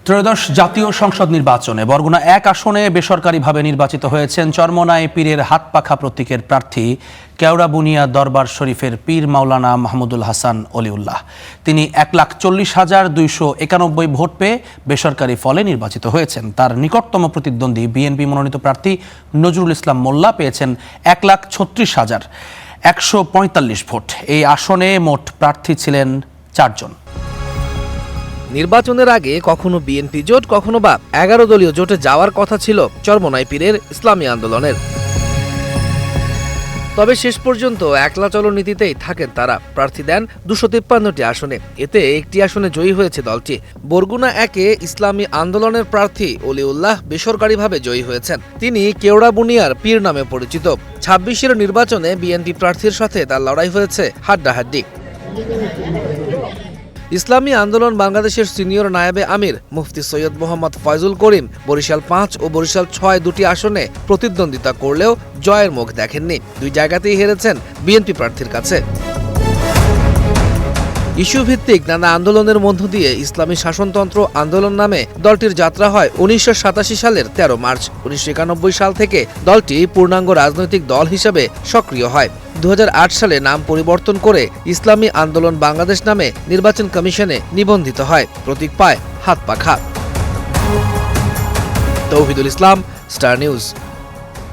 ত্রয়োদশ জাতীয় সংসদ নির্বাচনে বরগুনা ১ আসনে বেসরকারিভাবে নির্বাচিত হয়েছেন চরমোনাই পীরের হাতপাখা প্রতীকের প্রার্থী কেওড়া বুনিয়া দরবার শরীফের পীর মাওলানা মাহমুদুল হাসান অলিউল্লাহ। তিনি ১,৪০,২৯১ ভোট পেয়ে বেসরকারি ফলে নির্বাচিত হয়েছেন। তার নিকটতম প্রতিদ্বন্দ্বী বিএনপি মনোনীত প্রার্থী নজরুল ইসলাম মোল্লা পেয়েছেন ১,৩৬,১৪৫ ভোট। এই আসনে মোট প্রার্থী ছিলেন ৪ জন। নির্বাচনের আগে কখনো বিএনপি জোট, কখনো বা ১১ দলীয় জোটে যাওয়ার কথা ছিল চরমোনাই পীরের ইসলামী আন্দোলনের। তবে শেষ পর্যন্ত একলা চলো নীতিতেই থাকেন তারা। প্রার্থী দেন ২৫৩টি আসনে, এতে একটি আসনে জয়ী হয়েছে দলটি। বরগুনা ১-এ ইসলামী আন্দোলনের প্রার্থী অলিউল্লাহ বেসরকারিভাবে জয়ী হয়েছেন। তিনি কেওড়া বুনিয়ার পীর নামে পরিচিত। ২৬-এর নির্বাচনে বিএনপি প্রার্থীর সাথে তার লড়াই হয়েছে হাড্ডাহাড্ডি। ইসলামী আন্দোলন বাংলাদেশের সিনিয়র নায়েবে আমির মুফতি সৈয়দ মোহাম্মদ ফয়জুল করিম বরিশাল ৫ ও বরিশাল ৬ দুটি আসনে প্রতিদ্বন্দ্বিতা করলেও জয়ের মুখ দেখেননি। দুই জায়গাতেই হেরেছেন বিএনপি প্রার্থীর কাছে। ইস্যু ভিত্তিক নানা আন্দোলনের মধ্য দিয়ে ইসলামী শাসনতন্ত্র আন্দোলন নামে দলটির যাত্রা হয় ১৯৮৭ সালের ১৩ মার্চ। ১৯৯১ সাল থেকে দলটি পূর্ণাঙ্গ রাজনৈতিক দল হিসেবে সক্রিয় হয়। ২০০৮ সালে নাম পরিবর্তন করে ইসলামী আন্দোলন বাংলাদেশ নামে নির্বাচন কমিশনে নিবন্ধিত হয়। প্রতীক পায় হাতপাখা। তৌহিদুল ইসলাম, স্টার নিউজ।